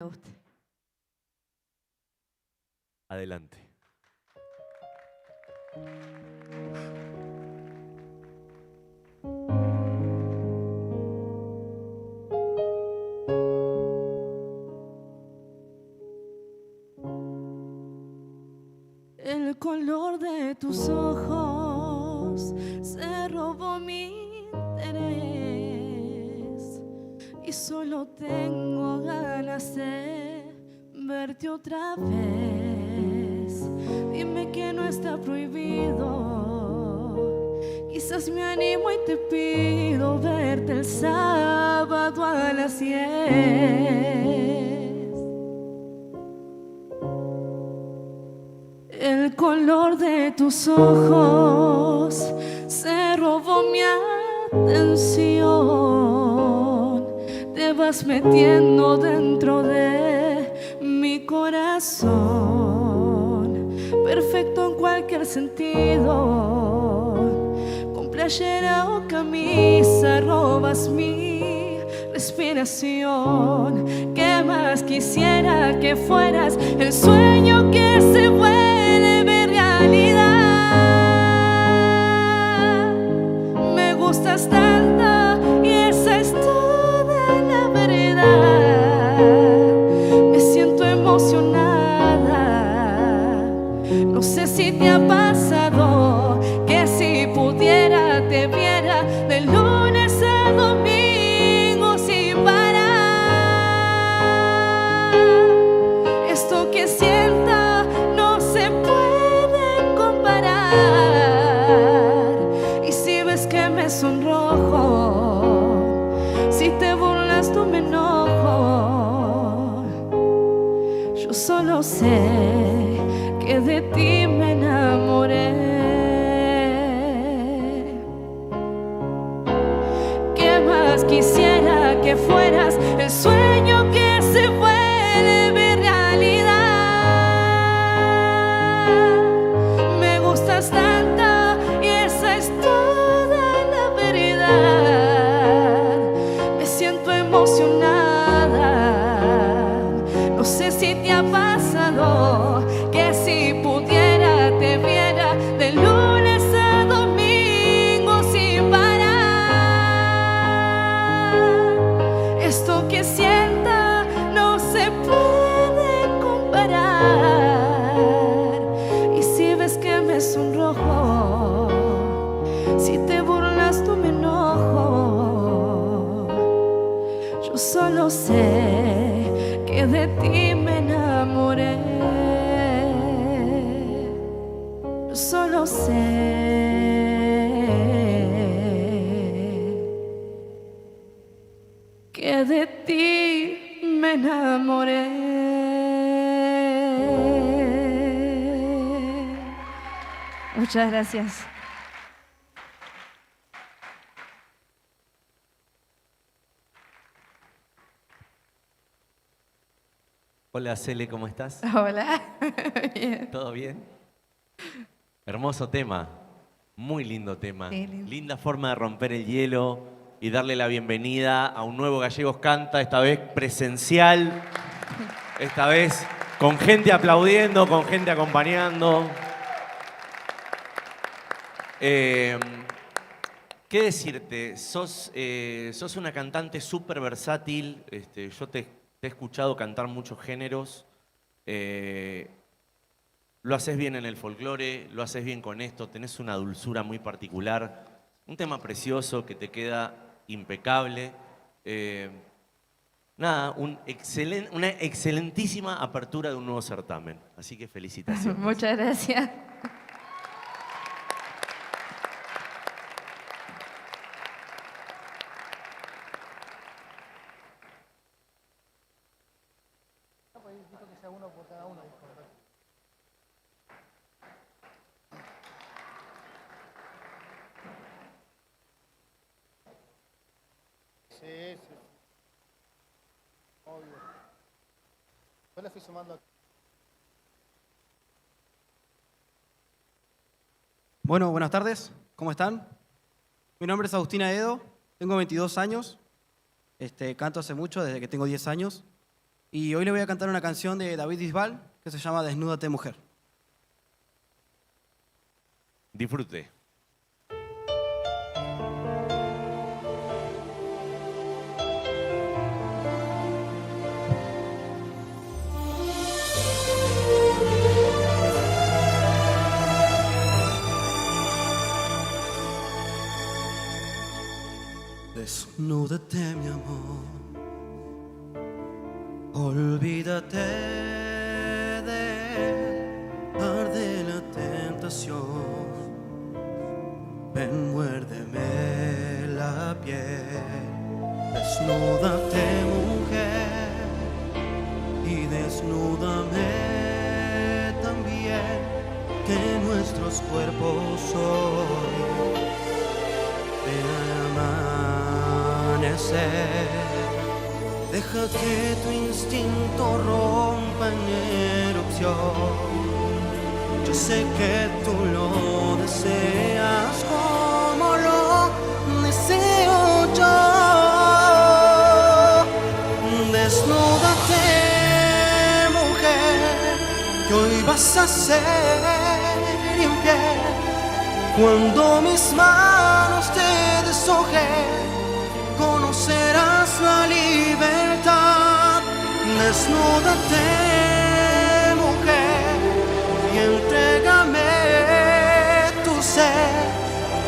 Usted. Adelante. El color de tus ojos se robó mi interés y solo tengo ganas de verte otra vez. Dime que no está prohibido, quizás me animo y te pido verte el sábado a las 10. El color de tus ojos se robó mi atención. Te vas metiendo dentro de mi corazón, perfecto en cualquier sentido. Con playera o camisa robas mi respiración. ¿Qué más quisiera que fueras el sueño que se vuelve realidad? Me gustas tanto y esa es toda la verdad. Me siento emocionada. No sé si te ha pasado que si pudiera te viera de lunes a domingo sin parar. Esto que siento no se puede comparar. Y si ves que me sonrojo, si te burlas tú me enojo. Yo solo sé que de ti me enamoré. ¿Qué más quisiera que fueras el sueño que se vuelve realidad? Me gustas tanto y esa es toda la verdad. Me siento emocionada. No sé si te ha pasado que si pudiera te viera de lunes a domingo sin parar. Esto que siento no se puede comparar. Y si ves que me sonrojo, si te burlas tú me enojo. Yo solo sé que de ti me enamoré. Yo solo sé que de ti me enamoré. Muchas gracias. Hola Cele, ¿cómo estás? Hola. Bien. ¿Todo bien? Hermoso tema, muy lindo tema. Sí, lindo. Linda forma de romper el hielo y darle la bienvenida a un nuevo Gallegos Canta, esta vez presencial, esta vez con gente aplaudiendo, con gente acompañando. ¿Qué decirte? Sos una cantante súper versátil. Yo te he escuchado cantar muchos géneros. Lo haces bien en el folclore, lo haces bien con esto, tenés una dulzura muy particular. Un tema precioso que te queda impecable. Nada, una excelentísima apertura de un nuevo certamen. Así que felicitaciones. Muchas gracias. Sí, sí. Obvio. Yo le fui sumando aquí. Bueno, buenas tardes. ¿Cómo están? Mi nombre es Agustina Edo, tengo 22 años. Canto hace mucho, desde que tengo 10 años. Y hoy le voy a cantar una canción de David Bisbal que se llama Desnúdate, mujer. Disfrute. Desnúdate, mi amor, olvídate de la tentación. Ven, muérdeme la piel, desnúdate, mujer, y desnúdame también, que nuestros cuerpos hoy deja que tu instinto rompa en erupción. Yo sé que tú lo deseas como lo deseo yo. Desnúdate, mujer, que hoy vas a ser infiel. Cuando mis manos te deshojen, conocerás la libertad. Desnúdate, mujer, y entrégame tu ser.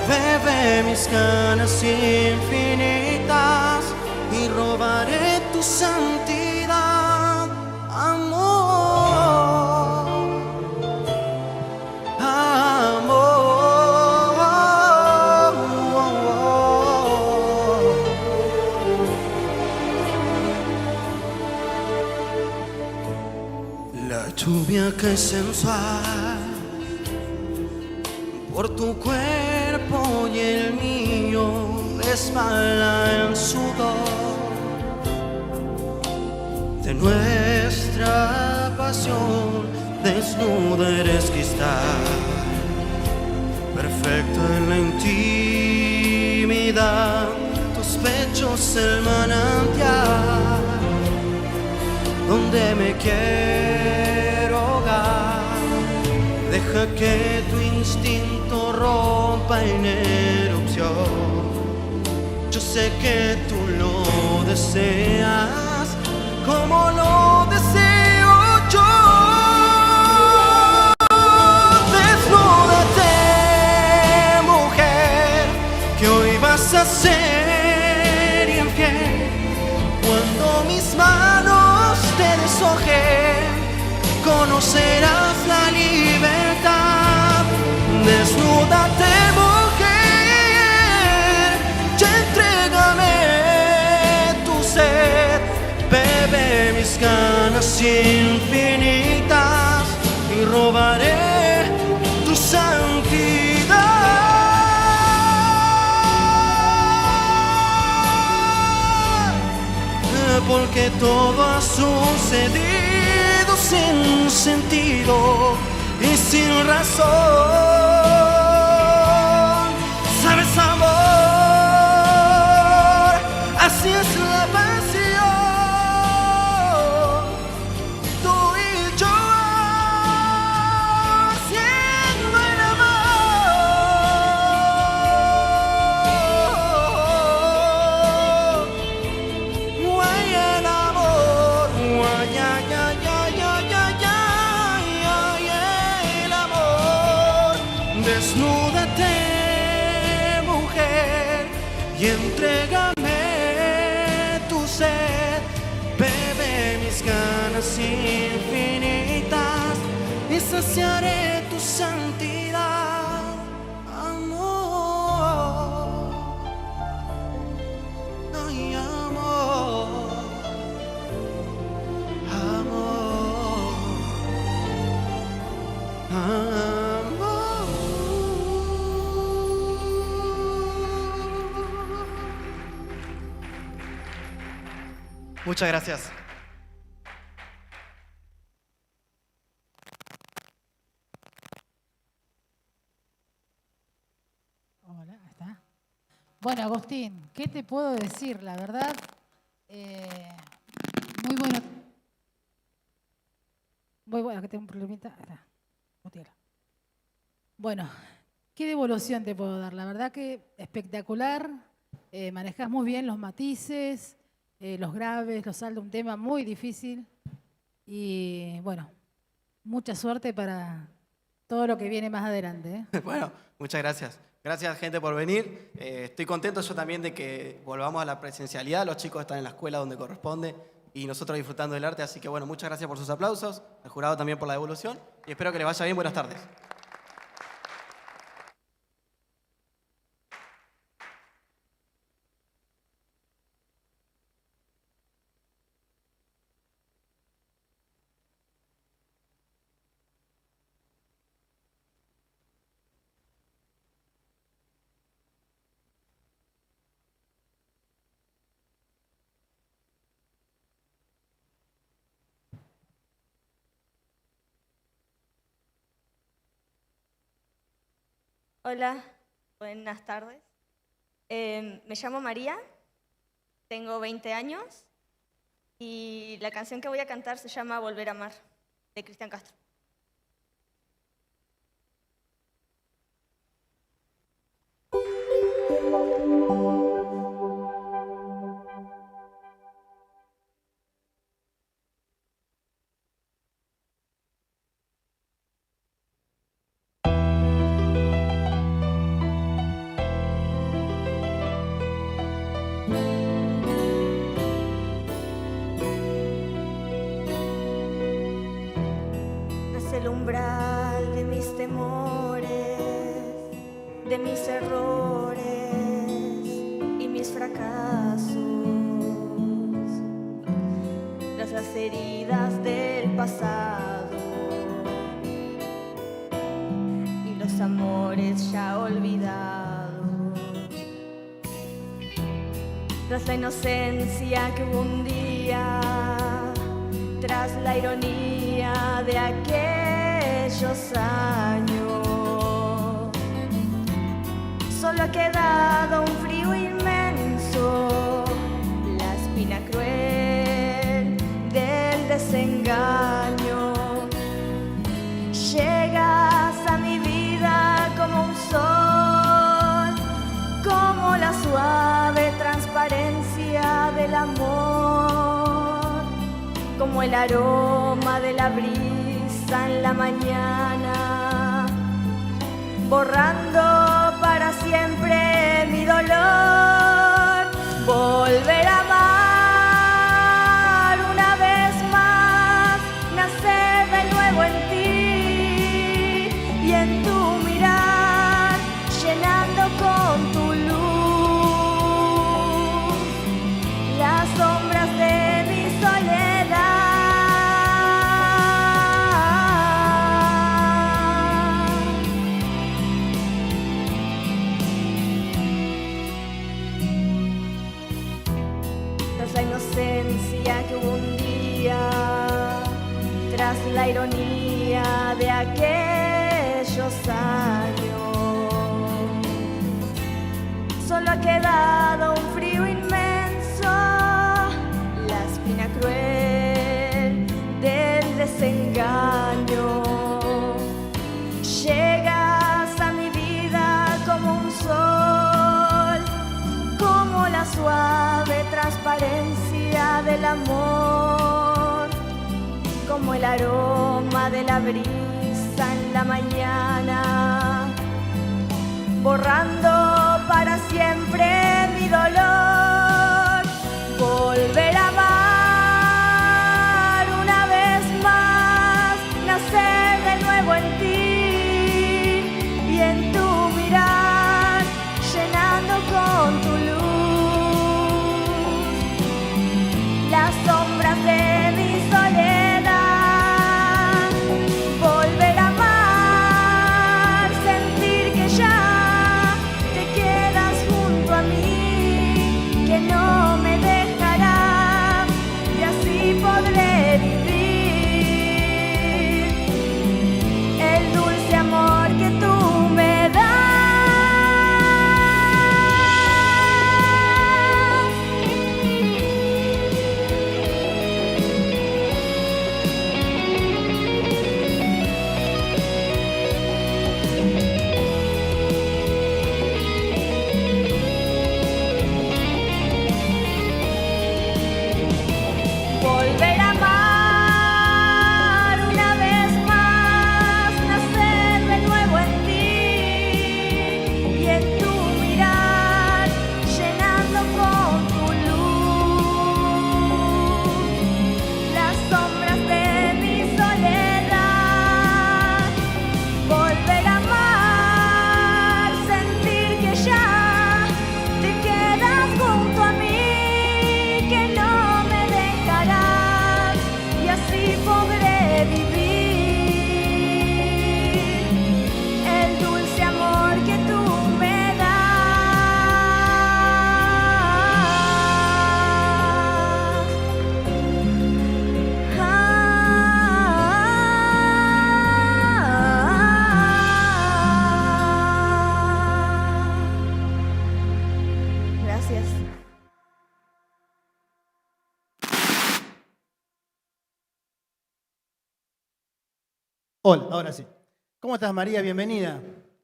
Bebe mis ganas infinitas y robaré tu santidad, amor, amor. La lluvia que es sensual por tu cuerpo y el mío resbala en sudor de nuestra pasión. Desnuda eres cristal, perfecto en la intimidad. Tus pechos el manantial donde me quiero ahogar. Deja que tu instinto rompa en erupción. Yo sé que tú lo deseas como lo deseo yo. Desnúdate, mujer, que hoy vas a ser infiel. Cuando mis manos te deshojen, conocerás la libertad. Desnúdate, mujer, ya entrégame tu sed. Bebe mis ganas infinitas y robaré tu santidad. Porque todo ha sucedido sin sentido y sin razón. ¿Sabes, amor? Así es la pasión. Tú y yo haciendo el amor. Guay, el amor. Guay, ay, ay, ay, ay, ay, ay, ay, el amor. Desnúdate, mujer, y entrégame tu sed. Bebe mis ganas infinitas y saciaré tu santidad, amor. Ay, amor, amor, amor. Muchas gracias. Hola, ¿ahí está? Bueno, Agustín, ¿qué te puedo decir? La verdad, muy bueno Bueno, que tengo un problemita. Ahí está. Muteala. Bueno, ¿qué devolución te puedo dar? La verdad que espectacular. Manejas muy bien los matices, los graves, los altos, un tema muy difícil. Y bueno, mucha suerte para todo lo que viene más adelante, ¿eh? Bueno, muchas gracias. Gracias, gente, por venir. Estoy contento yo también de que volvamos a la presencialidad. Los chicos están en la escuela donde corresponde y nosotros disfrutando del arte. Así que, bueno, muchas gracias por sus aplausos. Al jurado también por la devolución. Y espero que les vaya bien. Buenas tardes. Hola, buenas tardes. Me llamo María, tengo 20 años y la canción que voy a cantar se llama Volver a amar, de Cristian Castro. El umbral de mis temores, de mis errores y mis fracasos, las heridas del pasado y los amores ya olvidados, tras la inocencia que hubo un día, tras la ironía de aquellos años, solo ha quedado un frío inmenso, la espina cruel del desengaño. Llegas a mi vida como un sol, como la suave transparencia del amor, como el aroma de la brisa en la mañana, borrando para siempre mi dolor. Volver a amar una vez más, nacer de nuevo en ti y en tu mirar, llenando con tu luz las sombras de mi soledad. Tras la inocencia que hubo un día, tras la ironía de aquellos años, solo ha quedado un frío inmenso, la espina cruel del desengaño. Llegas a mi vida como un sol, como la suave transparencia del amor, como el aroma de la brisa en la mañana, borrando para siempre mi dolor. Volver a amar una vez más, nacer de nuevo en ti y en tu mirar, llenando con tu luz las sombras de mi soledad. Volver a amar, sentir que ya te quedas junto a mí, que no me dejarás. Hola, ahora sí. ¿Cómo estás, María? Bienvenida.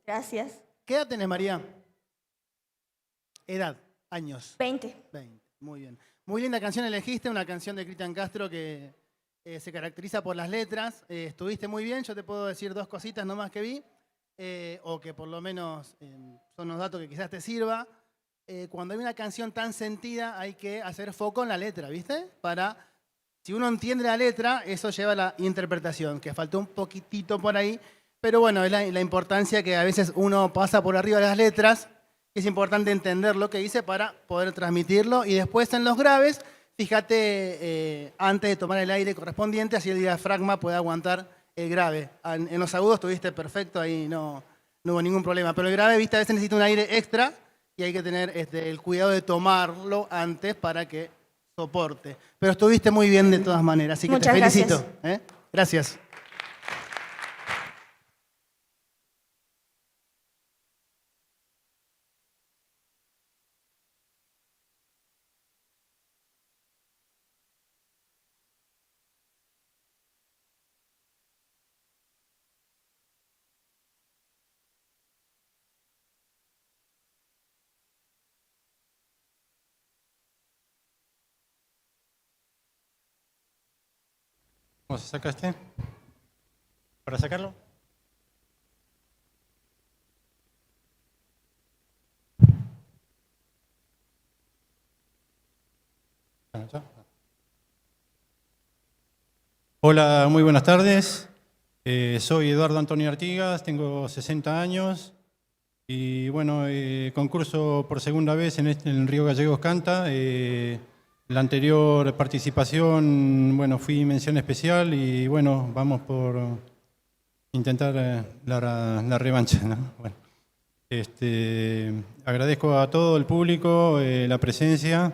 Gracias. ¿Qué edad tenés, María? Edad, años. 20. 20, muy bien. Muy linda canción elegiste, una canción de Cristian Castro que se caracteriza por las letras. Estuviste muy bien, yo te puedo decir dos cositas nomás que vi, o que por lo menos son unos datos que quizás te sirva. Cuando hay una canción tan sentida hay que hacer foco en la letra, ¿viste? Si uno entiende la letra, eso lleva a la interpretación, que faltó un poquitito por ahí, pero bueno, es la importancia que a veces uno pasa por arriba de las letras. Es importante entender lo que dice para poder transmitirlo. Y después en los graves, fíjate antes de tomar el aire correspondiente, así el diafragma puede aguantar el grave. En los agudos estuviste perfecto, ahí no hubo ningún problema. Pero el grave, viste, a veces necesita un aire extra y hay que tener el cuidado de tomarlo antes para que soporte. Pero estuviste muy bien de todas maneras, así que Muchas te felicito. gracias. Gracias. ¿Cómo se saca este? ¿Para sacarlo? Hola, muy buenas tardes. Soy Eduardo Antonio Artigas, tengo 60 años y bueno, concurso por segunda vez en Río Gallegos Canta. La anterior participación, bueno, fui mención especial y bueno, vamos por intentar la revancha, ¿no? Bueno, agradezco a todo el público la presencia.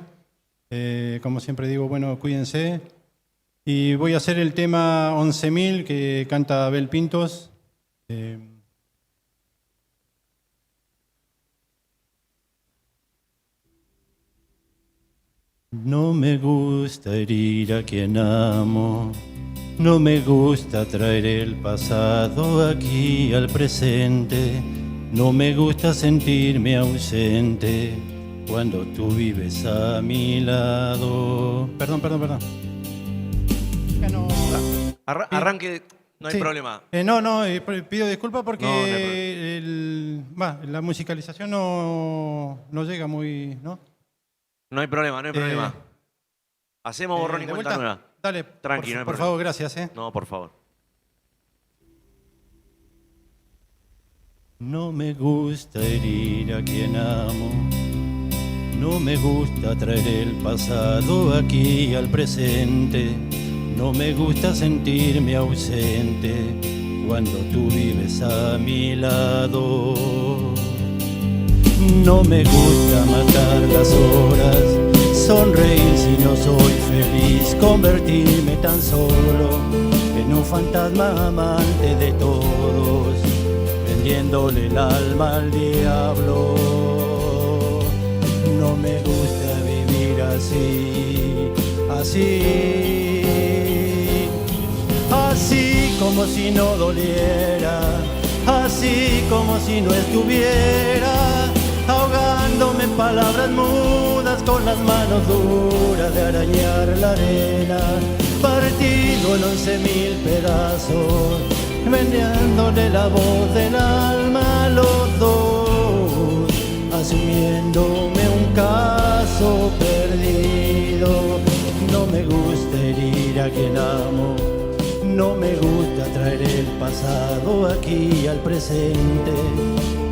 Como siempre digo, bueno, cuídense. Y voy a hacer el tema 11.000 que canta Abel Pintos. No me gusta herir a quien amo, no me gusta traer el pasado aquí al presente, no me gusta sentirme ausente cuando tú vives a mi lado. Perdón. Ya no. Arranque, no hay Sí. problema. Pido disculpas porque No, no hay la musicalización no llega muy, ¿no? No hay problema. Hacemos borrón y ¿De cuenta vuelta? nueva. Dale, Tranqui, no hay por problema. favor, gracias. No, por favor. No me gusta herir a quien amo, no me gusta traer el pasado aquí al presente, no me gusta sentirme ausente cuando tú vives a mi lado. No me gusta matar las horas, sonreír si no soy feliz, convertirme tan solo en un fantasma amante de todos, vendiéndole el alma al diablo. No me gusta vivir así como si no doliera, así como si no estuviera, ahogándome en palabras mudas con las manos duras de arañar la arena, partido en 11.000 pedazos, vendiéndole la voz del alma a los dos, asumiéndome un caso perdido. No me gusta herir a quien amo, no me gusta traer el pasado aquí al presente,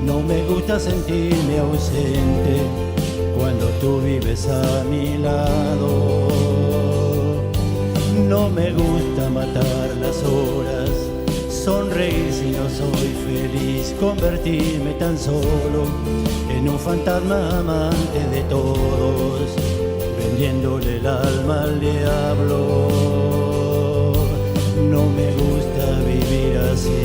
no me gusta sentirme ausente cuando tú vives a mi lado. No me gusta matar las horas, sonreír si no soy feliz, convertirme tan solo en un fantasma amante de todos, vendiéndole el alma al diablo. No me gusta vivir así.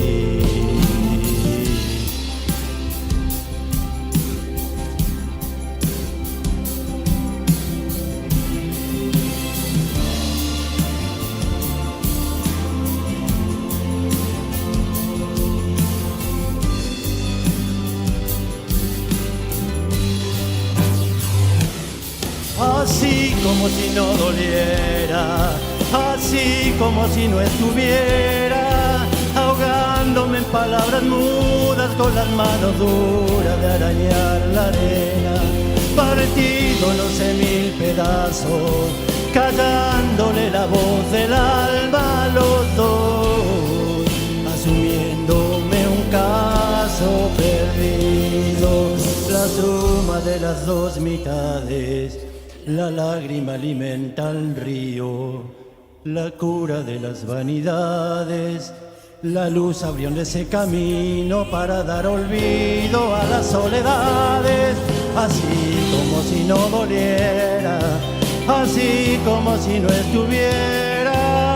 como si no doliera, así como si no estuviera, ahogándome en palabras mudas con las manos duras de arañar la arena, partido no sé mil pedazos, callándole la voz del alma a los dos, asumiéndome un caso perdido, la suma de las dos mitades, la lágrima alimenta al río, la cura de las vanidades, la luz abrió en ese camino para dar olvido a las soledades, así como si no doliera, así como si no estuviera.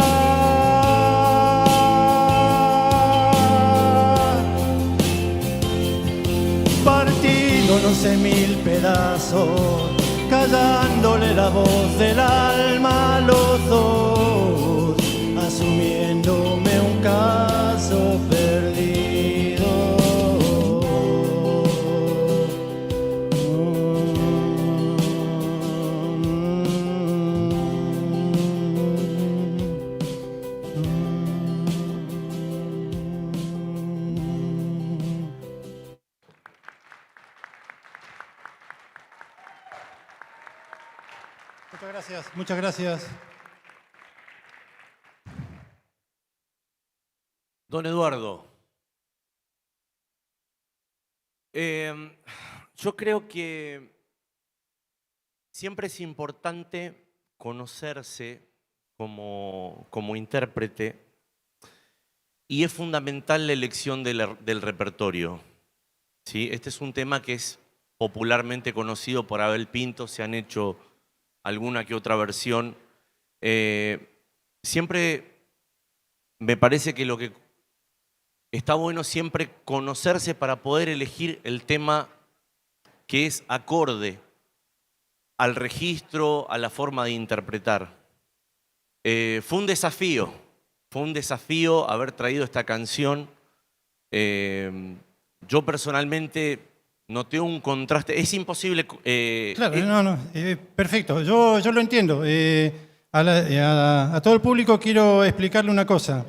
Partido no sé mil pedazos, callándole la voz del alma a los dos, asumiéndome un caso perdido. Muchas gracias, muchas gracias. Don Eduardo, yo creo que siempre es importante conocerse como intérprete y es fundamental la elección del repertorio. ¿Sí? Este es un tema que es popularmente conocido por Abel Pinto, se han hecho alguna que otra versión. Siempre me parece que lo que está bueno siempre conocerse para poder elegir el tema que es acorde al registro, a la forma de interpretar. Fue un desafío haber traído esta canción. Yo personalmente noté un contraste, es imposible... Claro, perfecto, yo lo entiendo. A todo el público quiero explicarle una cosa.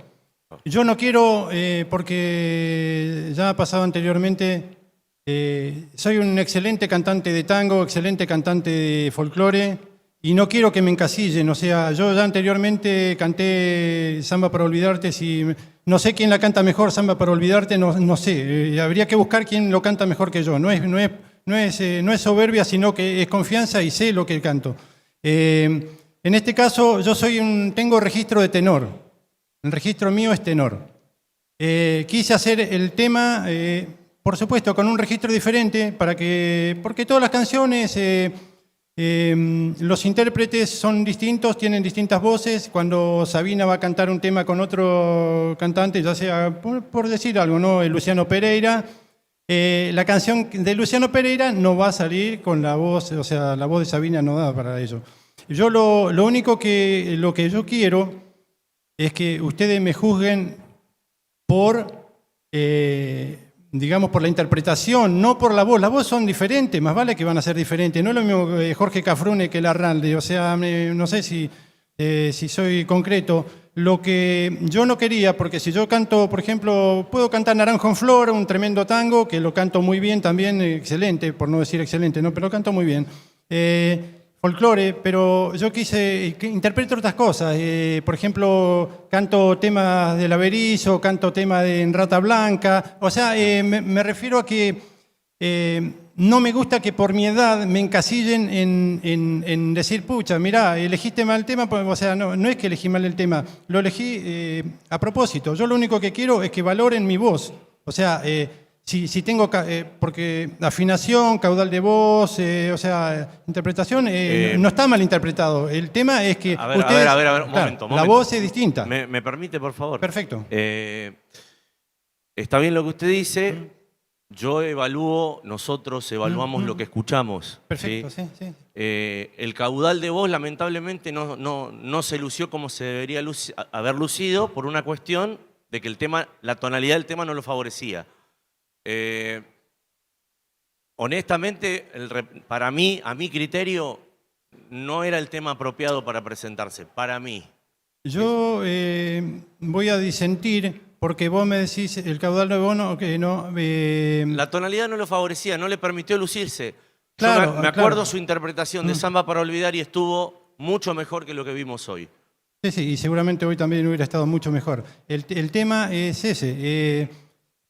Yo no quiero, porque ya ha pasado anteriormente, soy un excelente cantante de tango, excelente cantante de folclore, y no quiero que me encasillen. O sea, yo ya anteriormente canté Samba para Olvidarte, si no sé quién la canta mejor, Samba para Olvidarte, no sé. Habría que buscar quién lo canta mejor que yo. No es soberbia, sino que es confianza y sé lo que canto. En este caso, yo tengo registro de tenor. El registro mío es tenor. Quise hacer el tema, por supuesto, con un registro diferente, porque todas las canciones, los intérpretes son distintos, tienen distintas voces. Cuando Sabina va a cantar un tema con otro cantante, ya sea, por decir algo, ¿no? Luciano Pereira, la canción de Luciano Pereira no va a salir con la voz, o sea, la voz de Sabina no da para ello. Yo lo único lo que yo quiero es que ustedes me juzguen digamos, por la interpretación, no por la voz. Las voces son diferentes, más vale que van a ser diferentes. No es lo mismo Jorge Cafrune que Larralde, o sea, no sé si soy concreto. Lo que yo no quería, porque si yo canto, por ejemplo, puedo cantar Naranjo en Flor, un tremendo tango, que lo canto muy bien también, excelente, por no decir excelente, ¿no? Pero lo canto muy bien. Folclore, pero yo interpreto otras cosas. Por ejemplo, canto temas de Averizo, canto temas de Rata Blanca. O sea, me refiero a que no me gusta que por mi edad me encasillen en decir, pucha, mirá, elegiste mal el tema. O sea, no es que elegí mal el tema, lo elegí a propósito. Yo lo único que quiero es que valoren mi voz. O sea, si tengo, porque afinación, caudal de voz, o sea, interpretación, no está mal interpretado. El tema es que a ver, un momento. La voz es distinta. ¿Me permite, por favor? Perfecto. Está bien lo que usted dice. Yo nosotros evaluamos lo que escuchamos. Perfecto, ¿sí? Sí. El caudal de voz, lamentablemente, no se lució como se debería haber lucido por una cuestión de que la tonalidad del tema no lo favorecía. Honestamente, para mí, a mi criterio, no era el tema apropiado para presentarse, para mí. Yo voy a disentir porque vos me decís el caudal de bono que no. La tonalidad no lo favorecía, no le permitió lucirse. Claro, Yo me acuerdo claro. su interpretación de Samba para olvidar y estuvo mucho mejor que lo que vimos hoy. Sí, sí, y seguramente hoy también hubiera estado mucho mejor. El tema es ese,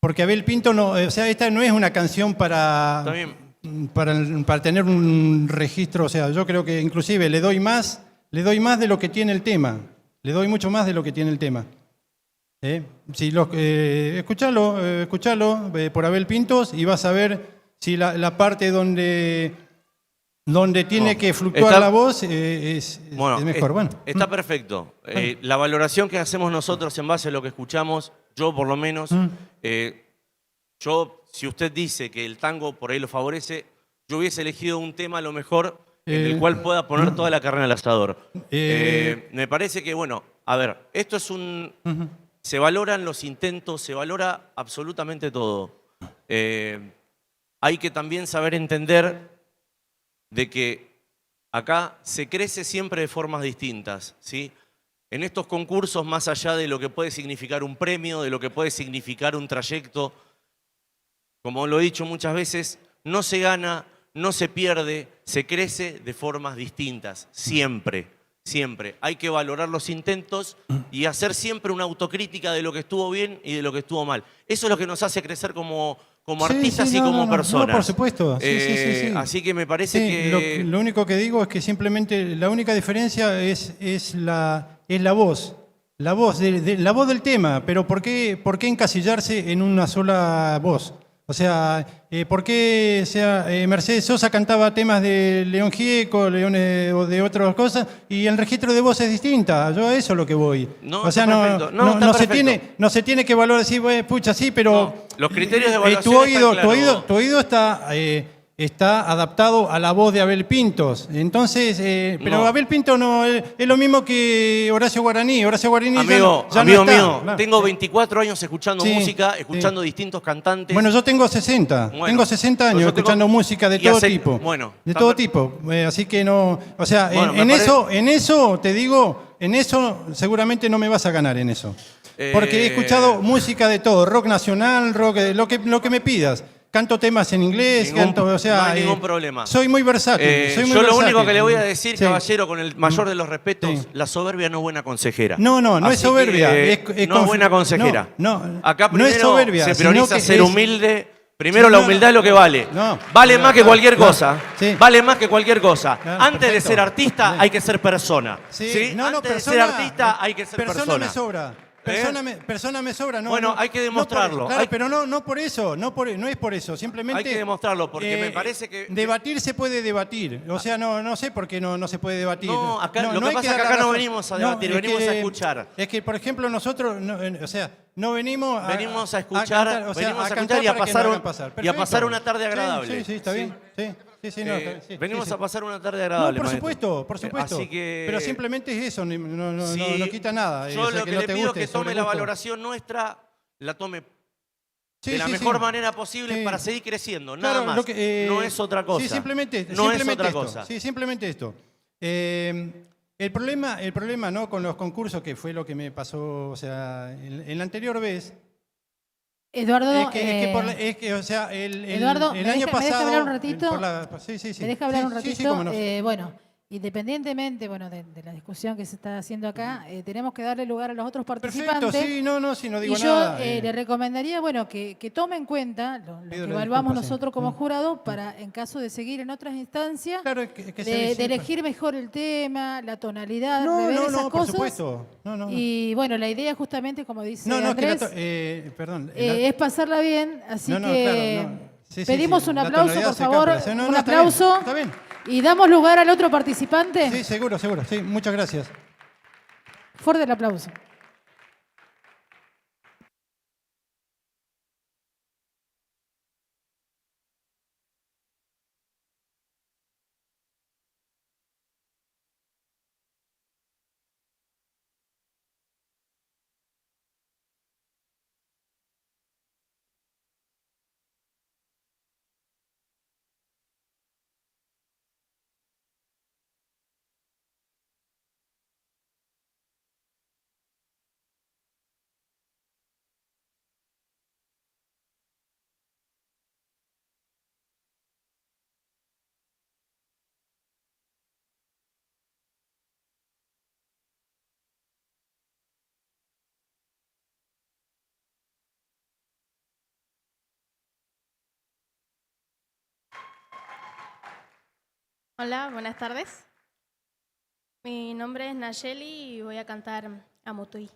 porque Abel Pinto no, o sea, esta no es una canción Está bien. para tener un registro, o sea, yo creo que inclusive le doy más de lo que tiene el tema, le doy mucho más de lo que tiene el tema. Si escuchalo por Abel Pintos y vas a ver si la parte donde tiene que fluctuar la voz es mejor. Bueno. Está perfecto. La valoración que hacemos nosotros en base a lo que escuchamos, yo por lo menos, si usted dice que el tango por ahí lo favorece, yo hubiese elegido un tema a lo mejor en el cual pueda poner toda la carne al asador. Me parece que, bueno, a ver, esto es un... Se valoran los intentos, se valora absolutamente todo. Hay que también saber entender de que acá se crece siempre de formas distintas, ¿sí? En estos concursos, más allá de lo que puede significar un premio, de lo que puede significar un trayecto, como lo he dicho muchas veces, no se gana, no se pierde, se crece de formas distintas, siempre, siempre. Hay que valorar los intentos y hacer siempre una autocrítica de lo que estuvo bien y de lo que estuvo mal. Eso es lo que nos hace crecer como artistas y como personas. No, por supuesto. Sí. Así que me parece que... Lo único que digo es que simplemente la única diferencia es la voz. La voz del tema, pero ¿por qué encasillarse en una sola voz? O sea, ¿por qué Mercedes Sosa cantaba temas de León Gieco, o de otras cosas, y el registro de voz es distinta? Yo a eso es lo que voy. No se tiene que valorar así, pucha, sí, pero... No, los criterios de evaluación tu oído está adaptado a la voz de Abel Pintos. Entonces, pero Abel Pinto no es lo mismo que Horacio Guaraní. Horacio Guaraní amigo ya no está. Mío, Claro. tengo 24 años escuchando música, escuchando distintos cantantes. Bueno, yo tengo 60. Bueno, tengo 60 años escuchando música de todo tipo. Bueno, de todo tipo. Así que no... O sea, bueno, en eso, te digo, en eso seguramente no me vas a ganar en eso. Porque he escuchado música de todo. Rock nacional, rock, lo que me pidas. Canto temas en inglés, no hay ningún problema. Soy muy versátil. Yo lo único que le voy a decir, caballero, con el mayor de los respetos, la soberbia no es buena consejera. No es soberbia. No es buena consejera. Acá no es primero soberbia, se prioriza ser humilde. Primero Sí, la humildad es lo que vale. Vale más que cualquier cosa. Sí. Vale más que cualquier cosa. Claro, Antes perfecto. de ser artista hay que ser persona. Sí. ¿Sí? Antes de ser artista hay que ser persona. Me sobra. Persona me sobra, no. Bueno, hay que demostrarlo. Pero no por eso, no es por eso. Simplemente Hay que demostrarlo, porque me parece que... Debatir se puede debatir. O sea, no sé por qué no se puede debatir. No, acá, lo que hay pasa es que dar acá no razón. venimos a debatir, venimos a escuchar. Es que, por ejemplo, nosotros, no venimos a... Venimos a escuchar, cantar, venimos a cantar escuchar y a para que nos hagan pasar, pasar. y a pasar Perfecto. una tarde agradable. Sí, está bien. Sí, venimos sí. a pasar una tarde agradable. No, maestro. por supuesto. Así que, pero simplemente es eso, no quita nada. Yo O sea, lo que no le te pido guste, que tome sobre la gusto. valoración nuestra, la tome Sí, de la sí, mejor sí. manera posible Sí. para seguir creciendo, Claro, nada más. lo que, no es otra cosa. Sí, simplemente no es otra esto. cosa. Sí, simplemente esto. El problema ¿no? con los concursos, que fue lo que me pasó, o sea, en la anterior vez, Eduardo, o sea, el Eduardo, el ¿me año deja pasado... hablar un ratito? Sí. ¿Me deja hablar un ratito? Sí, cómo no. Bueno, independientemente de la discusión que se está haciendo acá, tenemos que darle lugar a los otros participantes. Perfecto, sí, no digo y yo nada. le recomendaría, que tome en cuenta lo Pido que la evaluamos disculpa, sí. nosotros como jurado para, en caso de seguir en otras instancias, Claro, que se de siempre- elegir mejor el tema, la tonalidad, No, rever no, esas por cosas. supuesto. No. Y bueno, la idea justamente, como dice Es que Andrés, perdón. es pasarla bien, así No, que claro, no. Sí, pedimos un la aplauso, tonalidad por se favor, capta. No, un está bien, aplauso. Está bien. Y damos lugar al otro participante. Sí, seguro. Sí, muchas gracias. Fuerte el aplauso. Hola, buenas tardes. Mi nombre es Nayeli y voy a cantar Amutuy.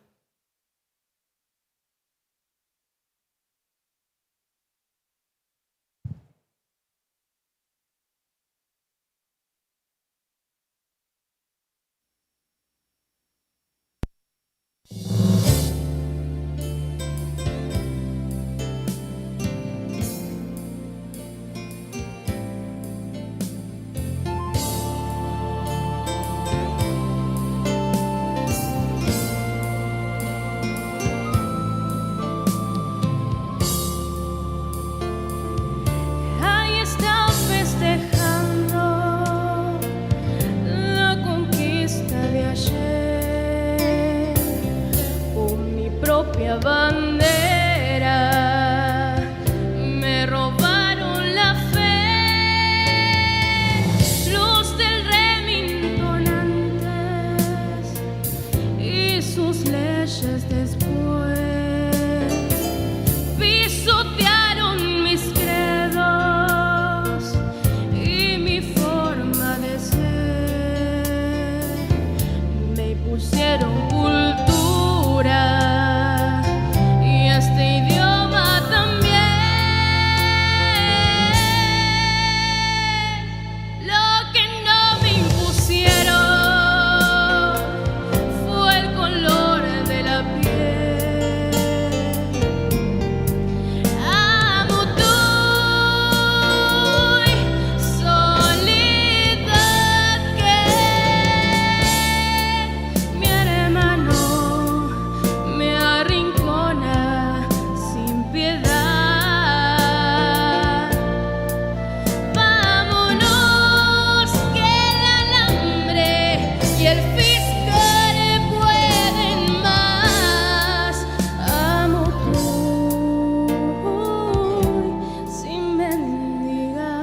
Ahí está festejando la conquista de ayer con mi propia bandera. Me robaron la fe, los del Remington antes y sus leyes después. Pisotearon mis credos y mi forma de ser. Me impusieron cultura y este idioma también. Lo que no me impusieron fue el color de la piel. Amutuy, soledad que mi hermano me arrincona sin piedad. Vámonos que el alambre y el fiscal pueden más. Amutuy sin mendigar.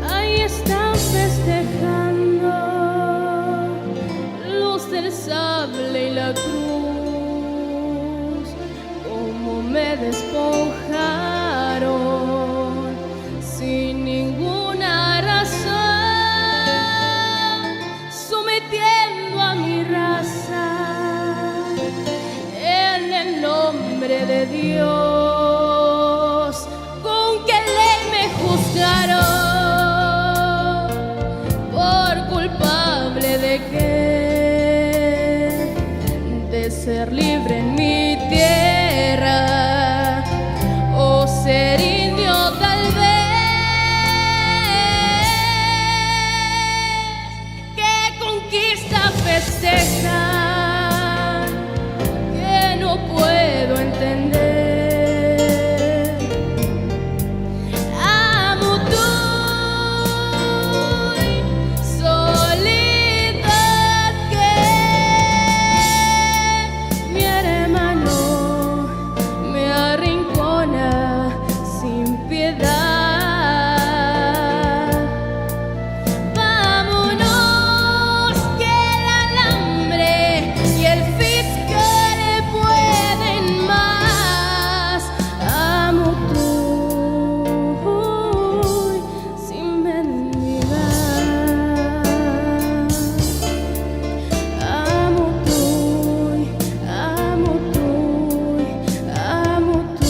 Ahí están festejando los del sable y la cruz, como me despojaron sin ninguna razón, sometiendo a mi raza en el nombre de Dios. ¿Con qué ley me juzgaron? ¿Por culpable de qué? De ser libre en mi tierra o ser indio tal vez. ¿Qué conquista festeja que no puedo entender? Amutuy, soledad que mi hermano me arrincona sin piedad. Vámonos que el alambre y el fiscal pueden más. Amutuy sin mendigar. Amutuy, amutuy, amutuy,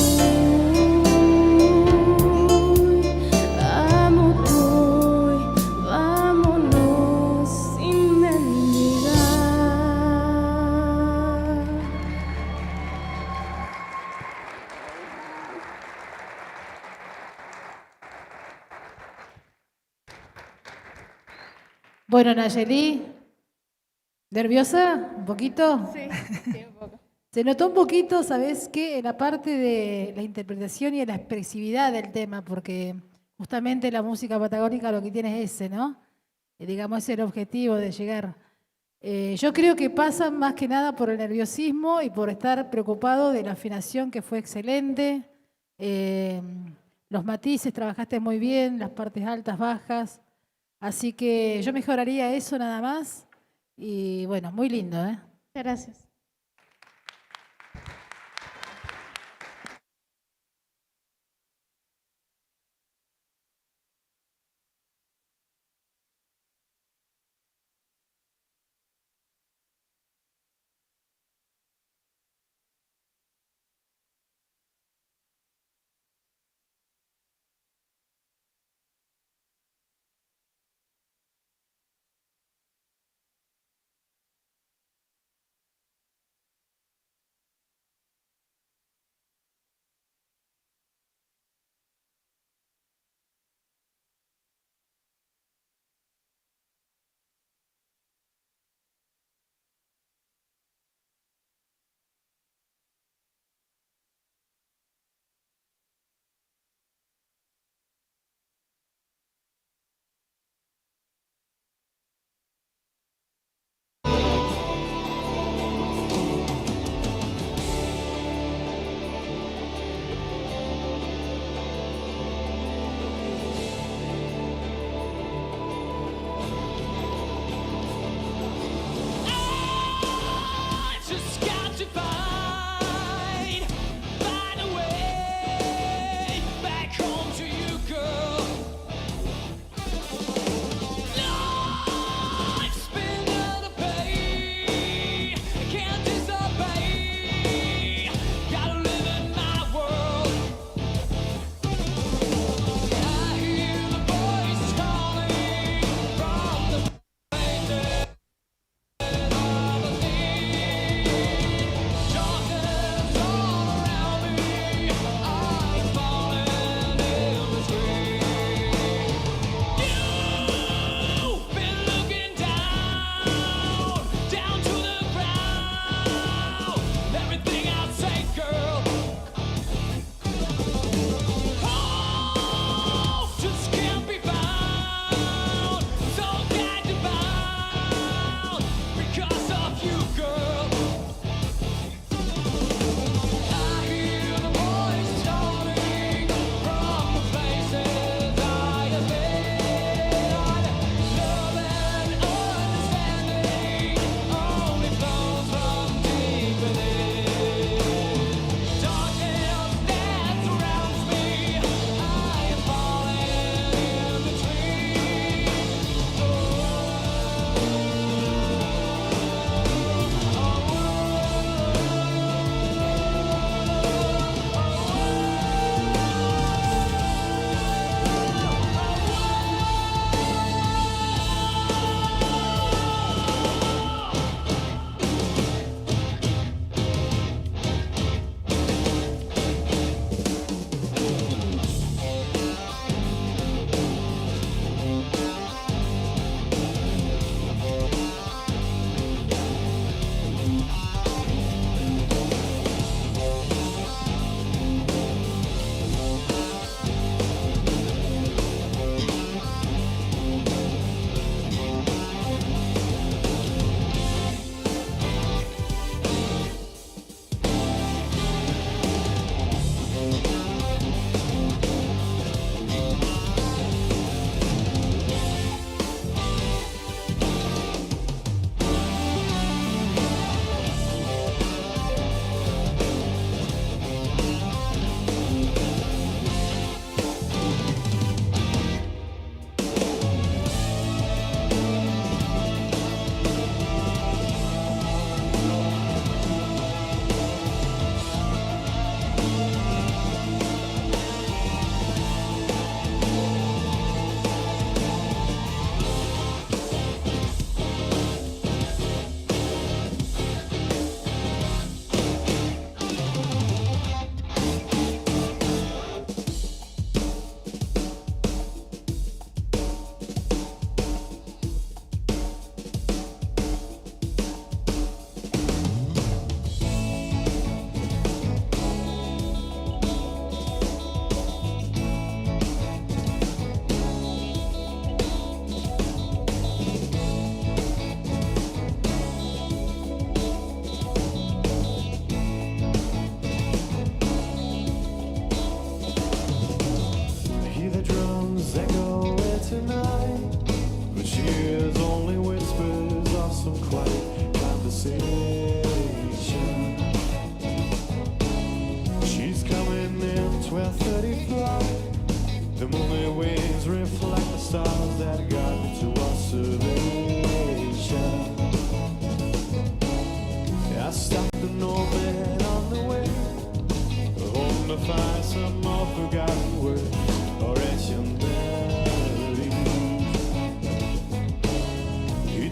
amutuy, vámonos sin mendigar. Bueno, Nayeli, ¿nerviosa? ¿Un poquito? Sí, un poco. Se notó un poquito, ¿sabes qué? En la parte de la interpretación y de la expresividad del tema, porque justamente la música patagónica lo que tiene es ese, ¿no? Digamos, ese es el objetivo de llegar. Yo creo que pasa más que nada por el nerviosismo y por estar preocupado de la afinación, que fue excelente. Eh, los matices trabajaste muy bien, las partes altas, bajas. Así que yo mejoraría eso nada más. Y bueno, muy lindo, ¿eh? Muchas gracias.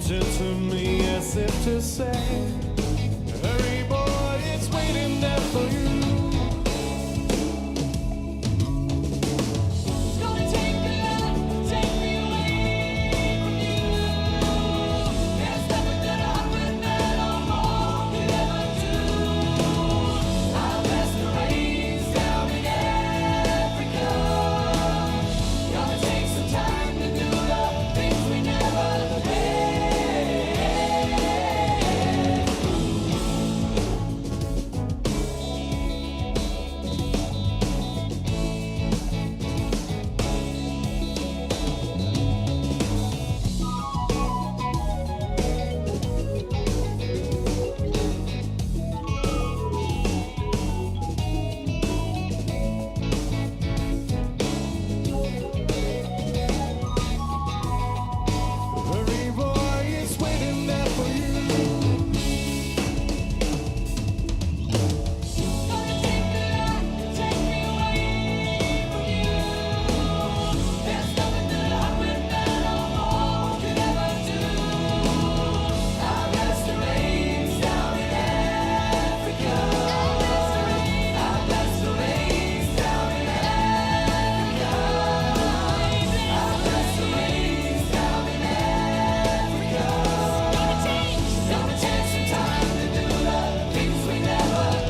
turned to me as if to say, hurry boy, it's waiting there for you. It's gonna take me away from you. There's nothing that I would better more could ever do. I'll pass the rains down in Africa. Gonna take some time to do the things we never did. Hurry boy, it's waiting there for you. Gonna take me away from you. There's nothing that I would better more could ever do. I'll pass the rains down in Africa. I'll pass the rains down in Africa. I'll pass the rains down in Africa. Gonna take some time to do the things we never had.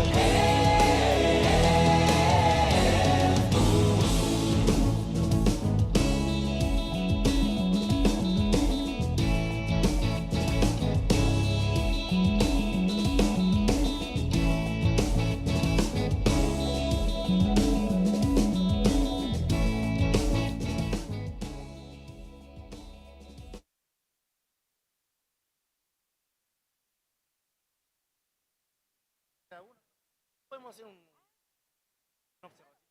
Podemos hacer una observación.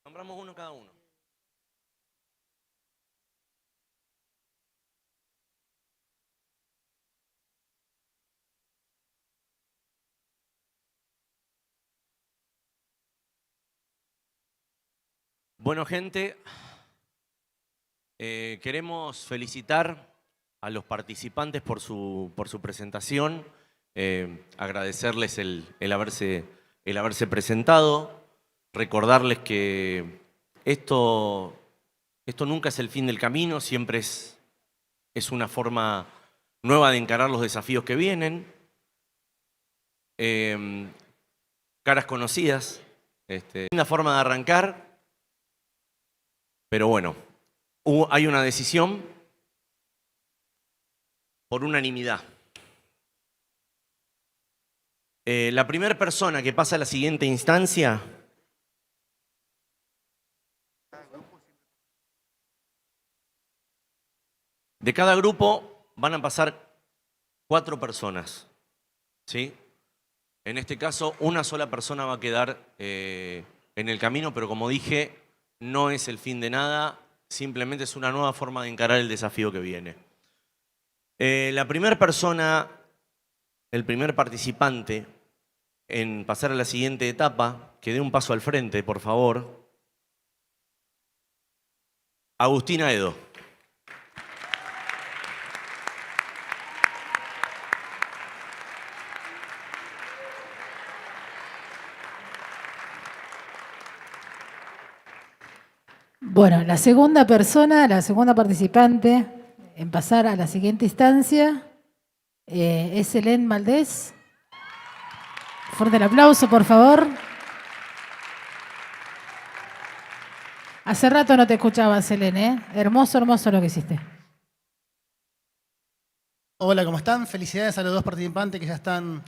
Nombramos uno cada uno. Bueno, gente, queremos felicitar a los participantes por su presentación, agradecerles el haberse presentado, recordarles que esto nunca es el fin del camino, siempre es una forma nueva de encarar los desafíos que vienen. Caras conocidas, una forma de arrancar, pero bueno, hay una decisión por unanimidad. La primera persona que pasa a la siguiente instancia de cada grupo van a pasar 4 personas, ¿sí? En este caso, una sola persona va a quedar en el camino, pero como dije, no es el fin de nada, simplemente es una nueva forma de encarar el desafío que viene. La primera persona, el primer participante en pasar a la siguiente etapa, que dé un paso al frente, por favor. Agustina Edo. Bueno, la segunda persona, la segunda participante en pasar a la siguiente instancia es Helen Valdés. Fuerte el aplauso, por favor. Hace rato no te escuchabas, Helen, ¿eh? Hermoso, hermoso lo que hiciste. Hola, ¿cómo están? Felicidades a los 2 participantes que ya están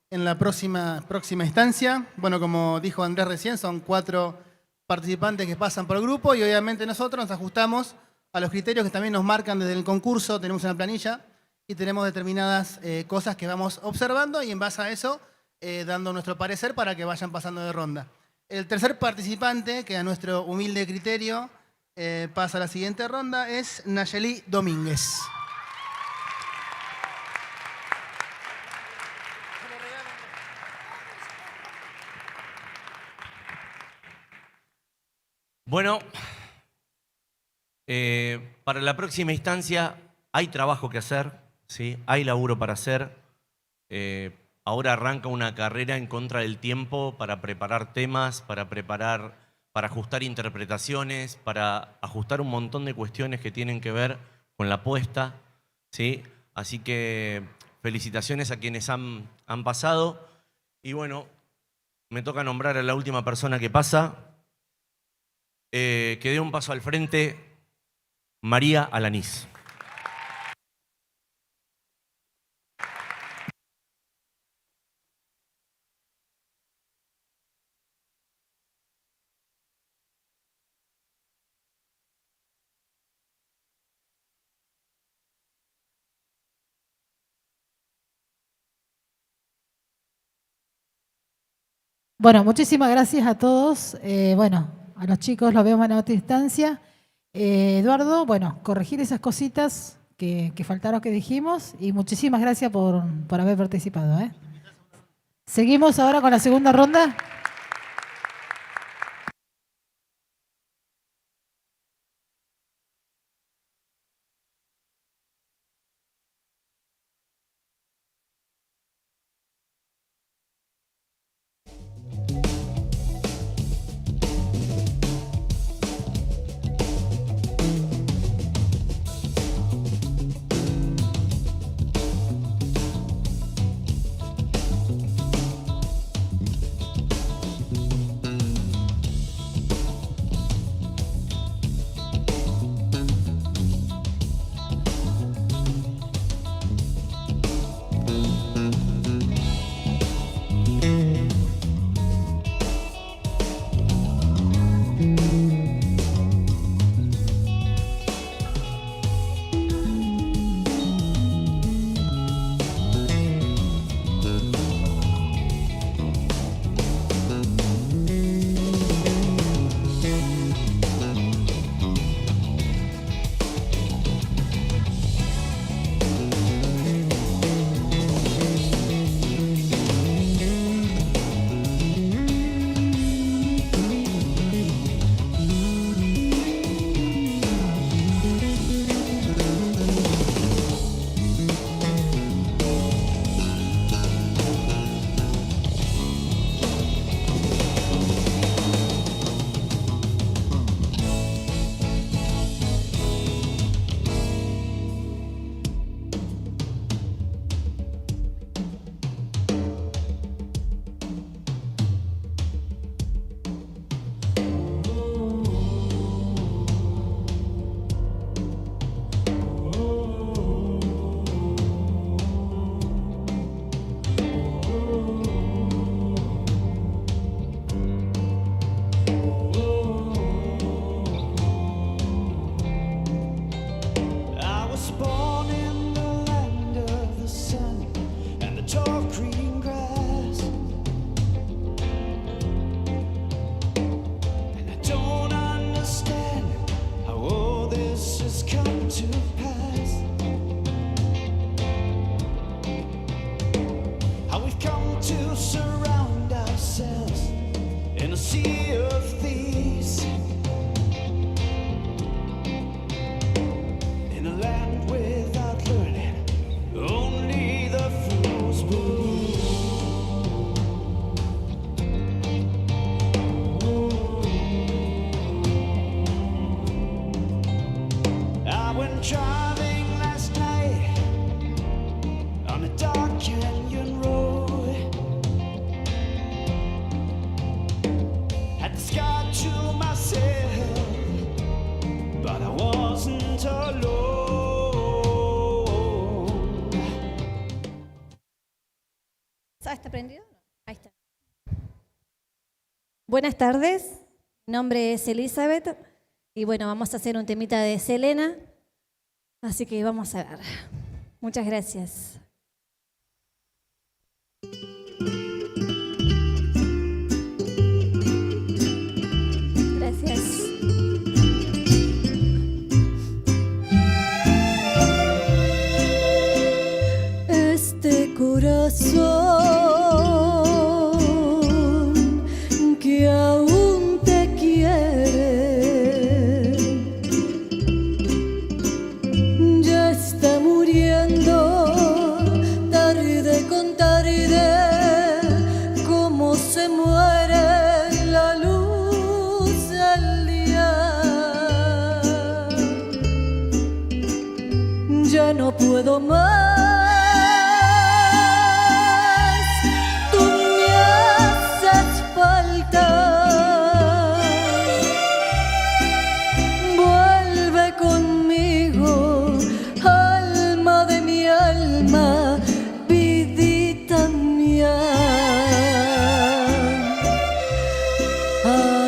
en la próxima instancia. Bueno, como dijo Andrés recién, son 4 participantes que pasan por grupo y obviamente nosotros nos ajustamos a los criterios que también nos marcan desde el concurso. Tenemos una planilla y tenemos determinadas cosas que vamos observando y en base a eso dando nuestro parecer para que vayan pasando de ronda. El tercer participante, que a nuestro humilde criterio pasa a la siguiente ronda, es Nayeli Domínguez. Bueno, para la próxima instancia hay trabajo que hacer, ¿sí? Hay laburo para hacer. Ahora arranca una carrera en contra del tiempo para preparar temas, para ajustar interpretaciones, para ajustar un montón de cuestiones que tienen que ver con la puesta, ¿sí? Así que felicitaciones a quienes han pasado. Y bueno, me toca nombrar a la última persona que pasa. Que dé un paso al frente, María Alanís. Bueno, muchísimas gracias a todos. Bueno, a los chicos los vemos en otra instancia. Eduardo, bueno, corregir esas cositas que faltaron que dijimos y muchísimas gracias por haber participado. Seguimos ahora con la segunda ronda. ¿Está prendido? Ahí está. Buenas tardes, mi nombre es Elizabeth y bueno, vamos a hacer un temita de Selena, así que vamos a ver. Muchas gracias. Gracias. Este corazón que aún te quiere no puedo más. Tú me haces falta. Vuelve conmigo, alma de mi alma, vidita mía. ¿A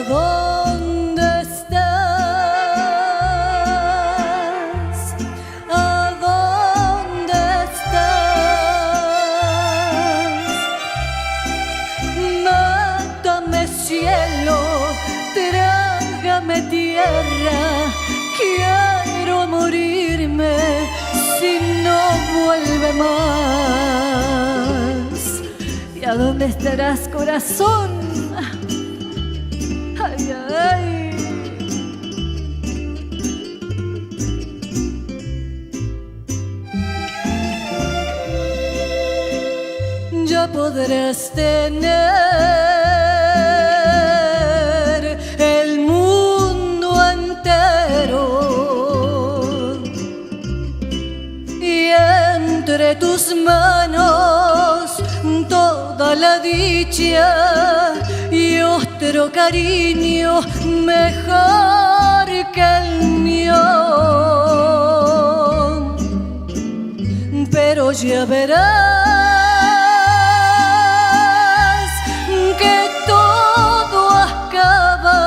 dónde estás? ¿A dónde estás? Mátame cielo, trágame tierra, quiero morirme si no vuelve más. ¿Y a dónde estarás, corazón? Ay, ay. Ya podrás tener el mundo entero y entre tus manos toda la dicha y otro cariño mejor que el mío. Pero ya verás que todo acaba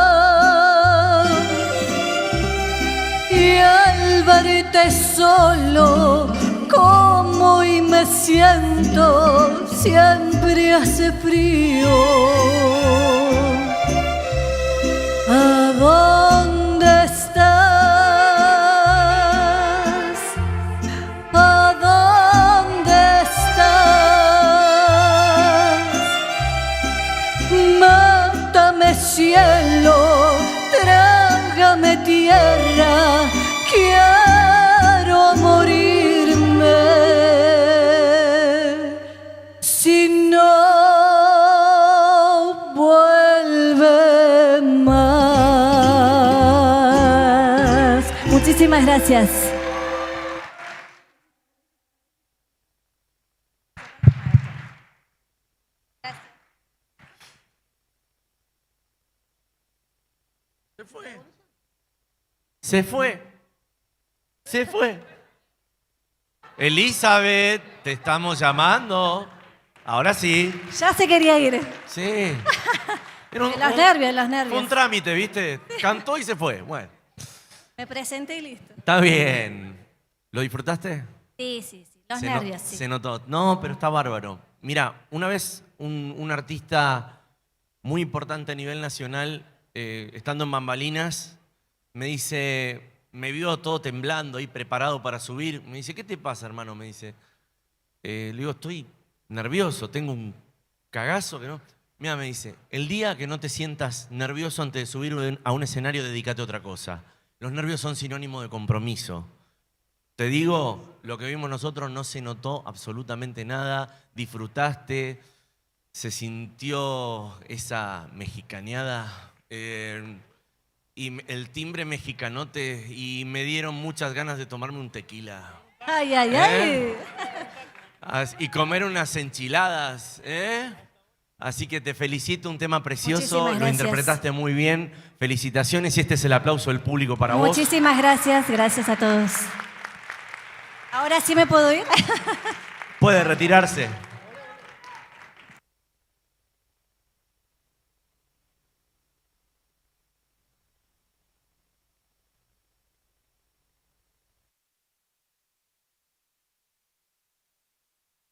y al verte solo como y me siento, siempre hace frío. ¿A dónde estás? ¿A dónde estás? Mátame cielo, trágame tierra, quiero morirme si no vuelve más. Muchísimas gracias. Se fue. Se fue. Elizabeth, te estamos llamando. Ahora sí. Ya se quería ir. Sí. Era Los nervios, los Fue un nervios. trámite, ¿viste? Cantó y se fue. Bueno, Me presenté y listo. está bien. ¿Lo disfrutaste? Sí, sí, sí. Los Se nervios, sí. Se notó. No, pero está bárbaro. Mira, una vez un artista muy importante a nivel nacional, estando en Bambalinas, me dice, me vio todo temblando y preparado para subir. Me dice, ¿qué te pasa, hermano? Me dice. Le digo, estoy nervioso, tengo un cagazo que no... Mira, me dice, el día que no te sientas nervioso antes de subir a un escenario, dedícate a otra cosa. Los nervios son sinónimo de compromiso. Te digo, lo que vimos nosotros no se notó absolutamente nada. Disfrutaste, se sintió esa mexicaneada y el timbre mexicanote y me dieron muchas ganas de tomarme un tequila. Ay, ay, ay. Y comer unas enchiladas, ¿eh? Así que te felicito, un tema precioso, Muchísimas lo gracias. interpretaste muy bien. Felicitaciones y este es el aplauso del público para vos. Muchísimas gracias, gracias a todos. Ahora sí me puedo ir. Puede retirarse.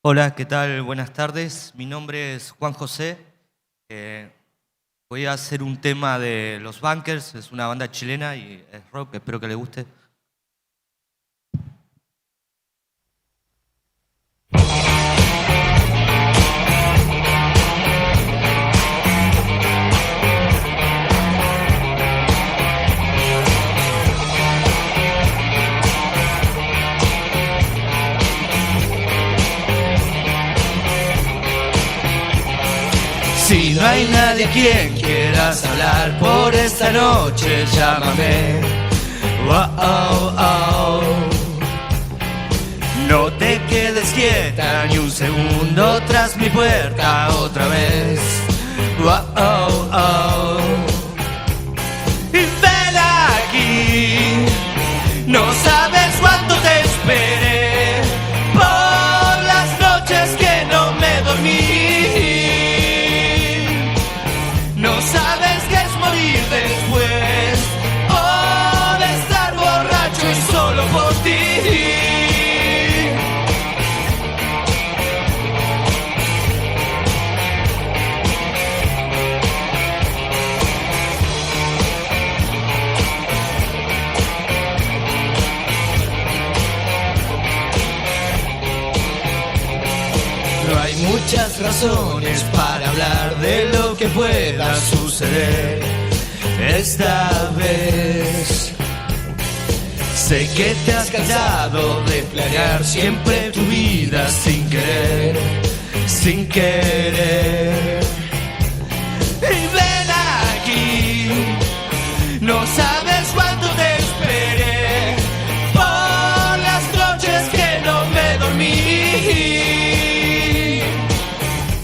Hola, ¿qué tal? Buenas tardes. Mi nombre es Juan José. Voy a hacer un tema de Los Bunkers. Es una banda chilena y es rock. Espero que les guste. Si no hay nadie a quien quieras hablar por esta noche, llámame. Oh, oh, oh. quieta ni un segundo tras mi puerta otra vez. Oh, oh, oh. Y ven aquí, no sabes cuánto te esperé por las noches que no me dormí. No sabes qué es morir después o de estar borracho y solo por ti. No hay muchas razones para hablar de lo que pueda suceder esta vez. Sé que te has cansado de planear siempre tu vida sin querer, sin querer. Y ven aquí, no sabes cuánto te esperé por las noches que no me dormí.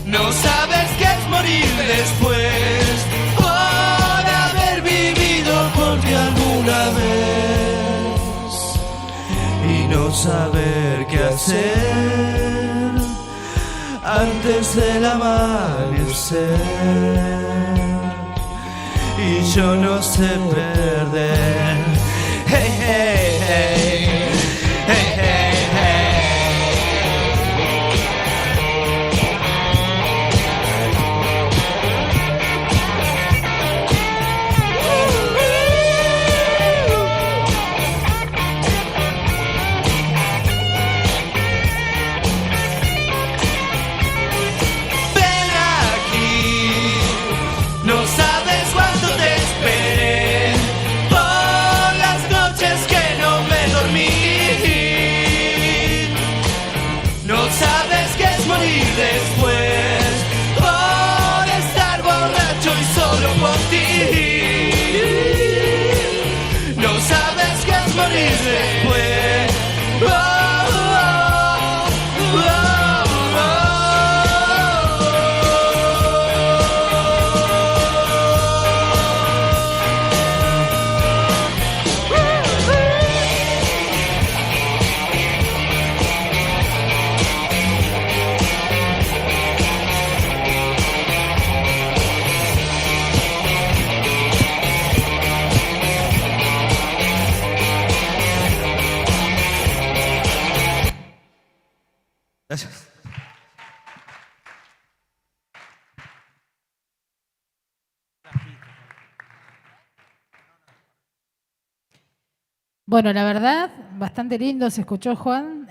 No sabes qué es morir después por haber vivido por ti alguna vez y no saber qué hacer antes del amanecer. Y yo no sé perder. Hey, hey, hey. Hey, hey, hey. Ven aquí, no sabes cuánto te esperé por las noches que no me dormí. No sabes qué es morir después por estar borracho y solo por ti. No sabes qué es morir después. Oh, oh, oh, Gracias. Bueno, la verdad, bastante lindo se escuchó, Juan.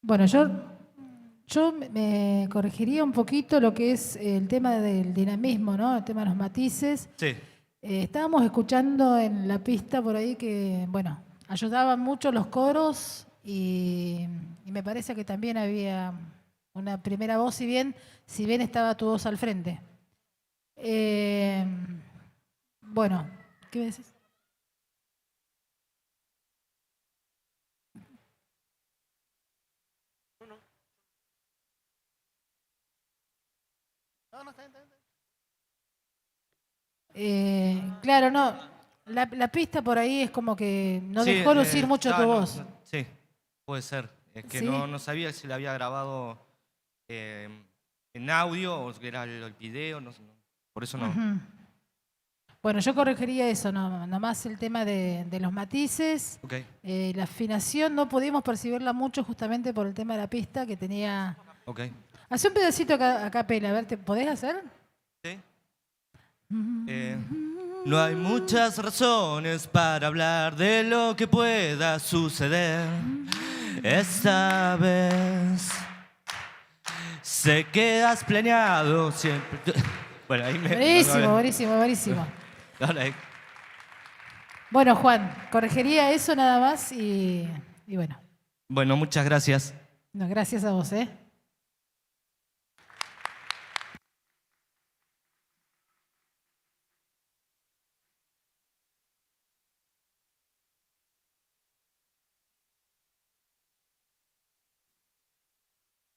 Bueno, yo me corregiría un poquito lo que es el tema del dinamismo, ¿no? El tema de los matices. Sí. Estábamos escuchando en la pista por ahí que, bueno, ayudaban mucho los coros y me parece que también había una primera voz, si bien estaba tu voz al frente. Bueno, ¿qué me decís? Claro, no. La pista por ahí es como que no Sí, dejó lucir mucho tu voz. Sí, puede ser. Es que ¿Sí? no sabía si la había grabado en audio o si era el video, no sé. Por eso no. Ujú. Bueno, yo corregiría eso, nomás el tema de los matices. Ok. La afinación no pudimos percibirla mucho justamente por el tema de la pista que tenía. Ok. Hacé un pedacito a capela, a ver, ¿te podés hacer? Sí. No hay muchas razones para hablar de lo que pueda suceder esta vez. Sé que has planeado siempre. Bueno, ahí me. Buenísimo, buenísimo, buenísimo. Ahora ahí. Bueno, Juan, corregiría eso nada más y bueno. Bueno, muchas gracias. No, gracias a vos, ¿eh?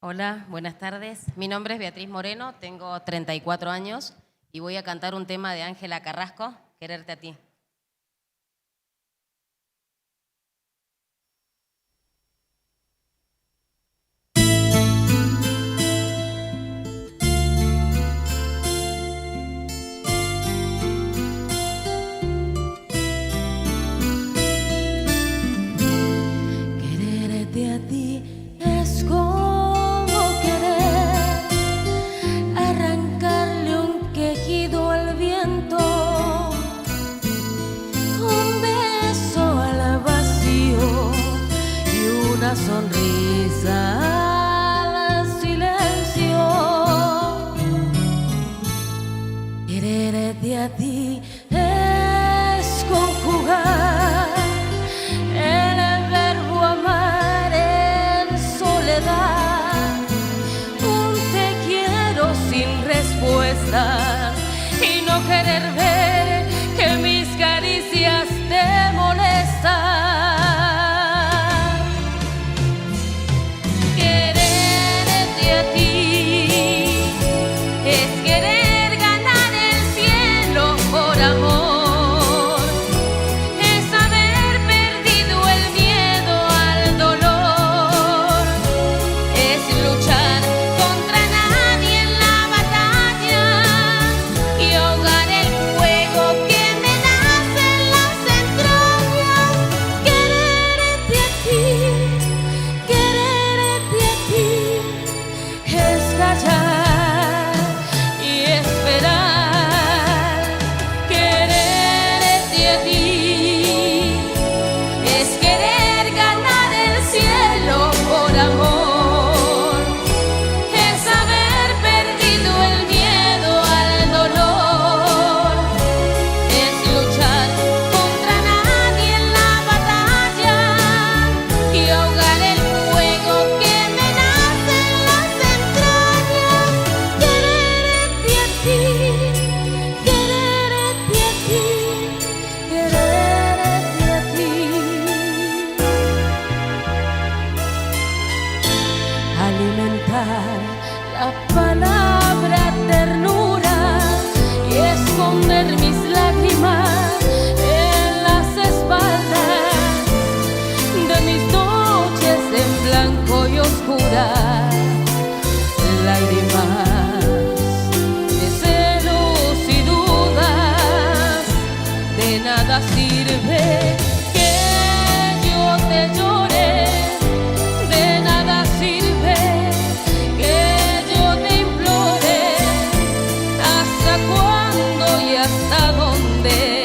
Hola, buenas tardes. Mi nombre es Beatriz Moreno, tengo 34 años y voy a cantar un tema de Ángela Carrasco, Quererte a ti. Quererte a ti es como querer arrancarle un quejido al viento, un beso al vacío y una sonrisa al silencio. Quererte a ti es conjugar el verbo amar en soledad, un te quiero sin respuestas y no querer ver que mis caricias te molestan. Quererte a ti es querer ganar el cielo por amor, es haber perdido el miedo al dolor, es luchar contra nadie en la batalla y ahogar el fuego que me nace en las entrañas. Quererte a ti es callar y esperar. Quererte a ti es querer ganar el cielo por amor, es haber perdido el miedo al dolor, es luchar contra nadie en la batalla y ahogar el fuego que me nace en las entrañas. Quererte a ti, quererte a ti, quererte a ti. Alimentar la palabra ternura y esconder mis lágrimas en las espaldas de mis noches en blanco y oscuras, lágrimas de celos y dudas. De nada sirve que yo te llore, de nada sirve que yo te implore. ¿Hasta cuándo y hasta dónde?